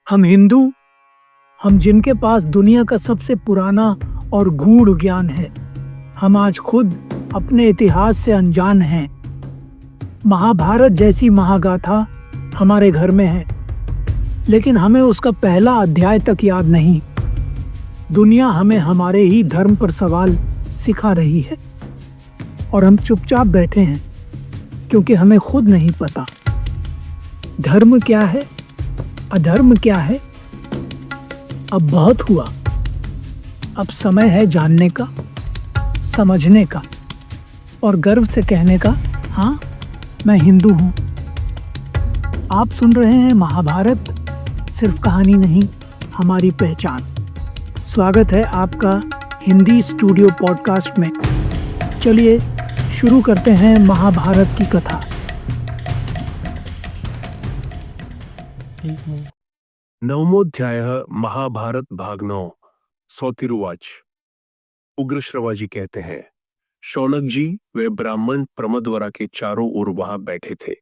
हम हिंदू, हम जिनके पास दुनिया का सबसे पुराना और गूढ़ ज्ञान है, हम आज खुद अपने इतिहास से अनजान हैं। महाभारत जैसी महागाथा हमारे घर में है, लेकिन हमें उसका पहला अध्याय तक याद नहीं। दुनिया हमें हमारे ही धर्म पर सवाल सिखा रही है और हम चुपचाप बैठे हैं क्योंकि हमें खुद नहीं पता धर्म क्या है, अधर्म क्या है। अब बहुत हुआ, अब समय है जानने का, समझने का और गर्व से कहने का, हाँ, मैं हिंदू हूँ। आप सुन रहे हैं महाभारत, सिर्फ कहानी नहीं, हमारी पहचान। स्वागत है आपका हिंदी स्टूडियो पॉडकास्ट में। चलिए शुरू करते हैं महाभारत की कथा। नवमोध्यायः महाभारत भाग 9 सौतिरुवाच। उग्रश्रवा जी कहते हैं, शौनक जी वे ब्राह्मण प्रमदवरा के चारों ओर वहां बैठे थे।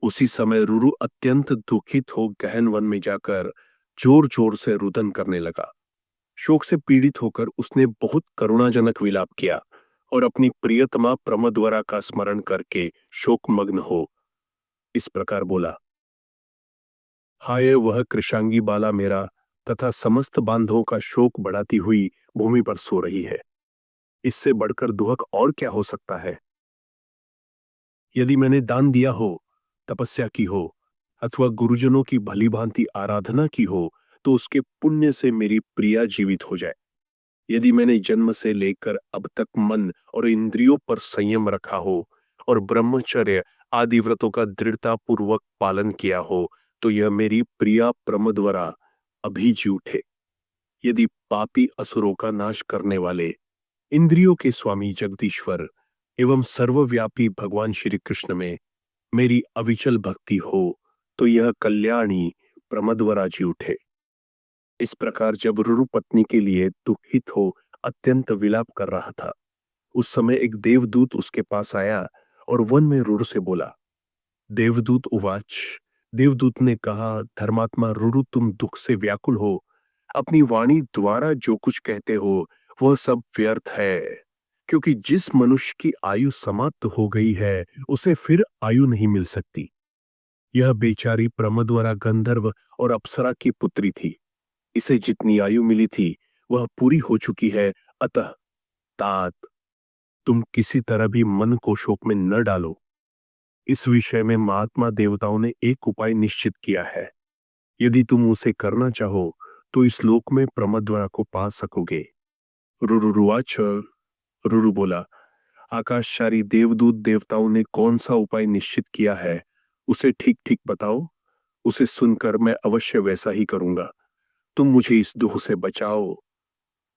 उसी समय रुरु अत्यंत दुखित हो गहन वन में जाकर जोर जोर से रुदन करने लगा। शोक से पीड़ित होकर उसने बहुत करुणाजनक विलाप किया और अपनी प्रियतमा प्रमदवरा का स्मरण करके शोकमग्न हो इस प्रकार बोला, हाय वह कृशांगी बाला मेरा तथा समस्त बांधवों का शोक बढ़ाती हुई भूमि पर सो रही है। इससे बढ़कर दुहक और क्या हो सकता है। यदि मैंने दान दिया हो, तपस्या की हो अथवा गुरुजनों की भली भांति आराधना की हो तो उसके पुण्य से मेरी प्रिया जीवित हो जाए। यदि मैंने जन्म से लेकर अब तक मन और इंद्रियों पर संयम रखा हो और ब्रह्मचर्य आदि व्रतों का दृढ़ता पूर्वक पालन किया हो तो यह मेरी प्रिया प्रमदवरा अभी जी उठे। यदि पापी असुरों का नाश करने वाले इंद्रियों के स्वामी जगदीश्वर एवं सर्वव्यापी भगवान श्री कृष्ण में मेरी अविचल भक्ति हो तो यह कल्याणी प्रमदवरा जी उठे। इस प्रकार जब रुरु पत्नी के लिए दुखित हो अत्यंत विलाप कर रहा था, उस समय एक देवदूत उसके पास आया और वन में रुरु से बोला। देवदूत उवाच, देवदूत ने कहा, धर्मात्मा रुरु तुम दुख से व्याकुल हो, अपनी वाणी द्वारा जो कुछ कहते हो वह सब व्यर्थ है, क्योंकि जिस मनुष्य की आयु समाप्त हो गई है उसे फिर आयु नहीं मिल सकती। यह बेचारी प्रमदवरा गंधर्व और अप्सरा की पुत्री थी। इसे जितनी आयु मिली थी वह पूरी हो चुकी है, अतः तात तुम किसी तरह भी मन को शोक में न डालो। इस विषय में महात्मा देवताओं ने एक उपाय निश्चित किया है। यदि तुम उसे करना चाहो तो इस लोक में प्रमदवरा को पा सकोगे। रुरुवाच, रुरु बोला, आकाशचारी देवदूत देवताओं ने कौन सा उपाय निश्चित किया है उसे ठीक ठीक बताओ, उसे सुनकर मैं अवश्य वैसा ही करूंगा। तुम मुझे इस दुख से बचाओ।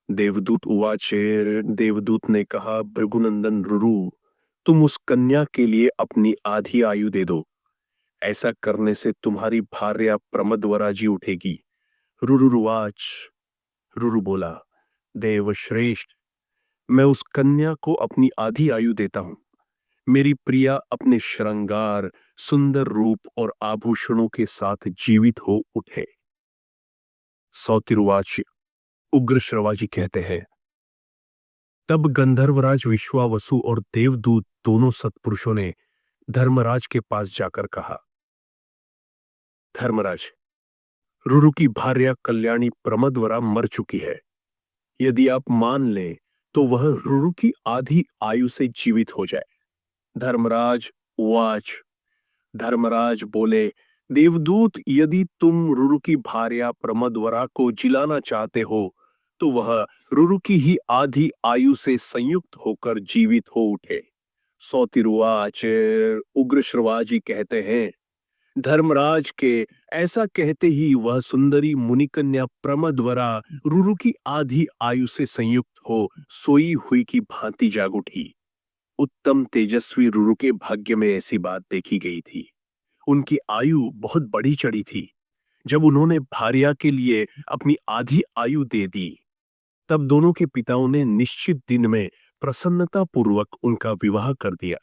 देवदूत उवाच, देवदूत ने कहा, भृगुनंदन रुरु, तुम उस कन्या के लिए अपनी आधी आयु दे दो। ऐसा करने से तुम्हारी भार्या प्रमदवरा जी उठेगी। रुरुवाच, रुरु बोला, देव श्रेष्ठ, मैं उस कन्या को अपनी आधी आयु देता हूं। मेरी प्रिया अपने श्रृंगार, सुंदर रूप और आभूषणों के साथ जीवित हो उठे। सौतिरुवाच। उग्रश्रवा जी कहते हैं, तब गंधर्वराज विश्वावसु और देवदूत दोनों सत्पुरुषों ने धर्मराज के पास जाकर कहा, धर्मराज, रुरु की भार्या कल्याणी प्रमदवरा मर चुकी है। यदि आप मान लें तो वह रुरु की आधी आयु से जीवित हो जाए। धर्मराज उवाच, धर्मराज बोले, देवदूत, यदि तुम रुरु की भार्या प्रमदवरा को जिलाना चाहते हो तो वह रुरु की ही आधी आयु से संयुक्त होकर जीवित हो उठे। सौतिरुवाच। उग्रश्रवा जी कहते हैं, धर्मराज के ऐसा कहते ही वह सुंदरी मुनिकन्या प्रमदवरा रुरु की आधी आयु से संयुक्त हो सोई हुई की भांति जाग उठी। उत्तम तेजस्वी रुरु के भाग्य में ऐसी बात देखी गई थी। उनकी आयु बहुत बढ़ी चढ़ी थी। जब उन्होंने भार्या के लिए अपनी आधी आयु दे दी, तब दोनों के पिताओं ने निश्चित दिन में प्रसन्नता पूर्वक उनका विवाह कर दिया।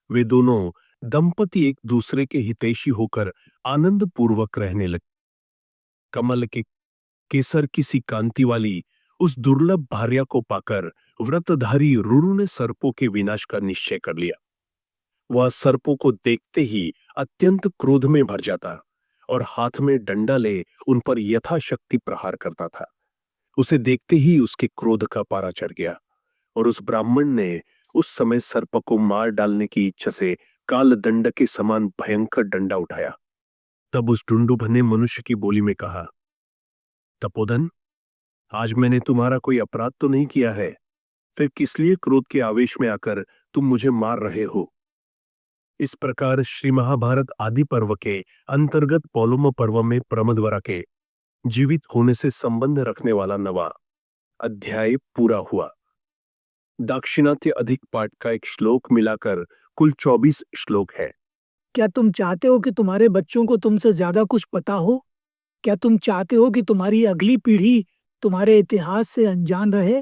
वे दोनों दंपति एक दूसरे के हितैषी होकर आनंद पूर्वक रहने लगे। कमल के केसर की सी कांति वाली उस दुर्लभ भार्या को पाकर व्रतधारी रुरु ने सर्पों के विनाश का निश्चय कर लिया। वह सर्पों को देखते ही अत्यंत क्रोध में भर जाता और हाथ में डंडा ले उन पर यथाशक्ति प्रहार करता था। उसे देखते ही उसके क्रोध का पारा चढ़ गया और उस ब्राह्मण ने उस समय सर्प को मार डालने की इच्छा से काल दंड के समान भयंकर डंडा उठाया। तब उस ढूंढू ने मनुष्य की बोली में कहा, तपोधन, आज मैंने तुम्हारा कोई अपराध तो नहीं किया है, फिर किस लिए क्रोध के आवेश में आकर तुम मुझे मार रहे हो। इस प्रकार श्री महाभारत आदि पर्व के अंतर्गत पौलोम पर्व में प्रमदवरा के जीवित होने से संबंध रखने वाला नवा अध्याय पूरा हुआ। दाक्षिणात्य अधिक पाठ का एक श्लोक मिलाकर कुल 24 श्लोक है। क्या तुम चाहते हो कि तुम्हारे बच्चों को तुमसे ज्यादा कुछ पता हो? क्या तुम चाहते हो कि तुम्हारी अगली पीढ़ी तुम्हारे इतिहास से अनजान रहे?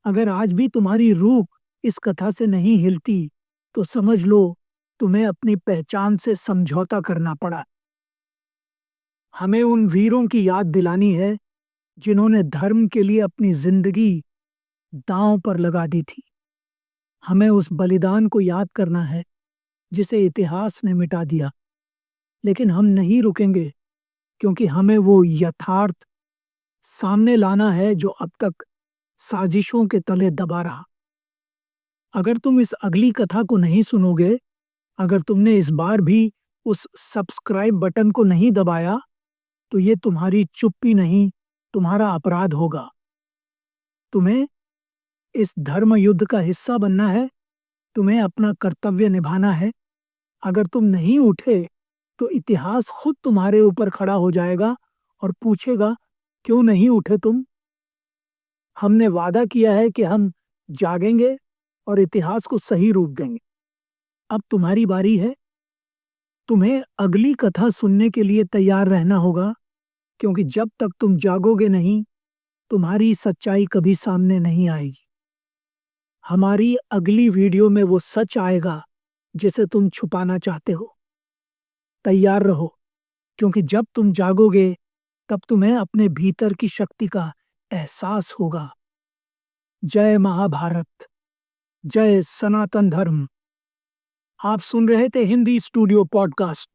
अगर आज भी तुम्हारी रूह इस कथा से नहीं हिलती तो समझ लो तुम्हें अपनी पहचान से समझौता करना पड़ा। हमें उन वीरों की याद दिलानी है जिन्होंने धर्म के लिए अपनी जिंदगी दांव पर लगा दी थी। हमें उस बलिदान को याद करना है जिसे इतिहास ने मिटा दिया। लेकिन हम नहीं रुकेंगे, क्योंकि हमें वो यथार्थ सामने लाना है जो अब तक साजिशों के तले दबा रहा। अगर तुम इस अगली कथा को नहीं सुनोगे, अगर तुमने इस बार भी उस सब्सक्राइब बटन को नहीं दबाया, तो ये तुम्हारी चुप्पी नहीं, तुम्हारा अपराध होगा। तुम्हें इस धर्म युद्ध का हिस्सा बनना है, तुम्हें अपना कर्तव्य निभाना है। अगर तुम नहीं उठे तो इतिहास खुद तुम्हारे ऊपर खड़ा हो जाएगा और पूछेगा, क्यों नहीं उठे तुम? हमने वादा किया है कि हम जागेंगे और इतिहास को सही रूप देंगे। अब तुम्हारी बारी है। तुम्हें अगली कथा सुनने के लिए तैयार रहना होगा, क्योंकि जब तक तुम जागोगे नहीं, तुम्हारी सच्चाई कभी सामने नहीं आएगी। हमारी अगली वीडियो में वो सच आएगा जिसे तुम छुपाना चाहते हो। तैयार रहो, क्योंकि जब तुम जागोगे तब तुम्हें अपने भीतर की शक्ति का एहसास होगा। जय महाभारत, जय सनातन धर्म। आप सुन रहे थे हिंदी स्टूडियो पॉडकास्ट।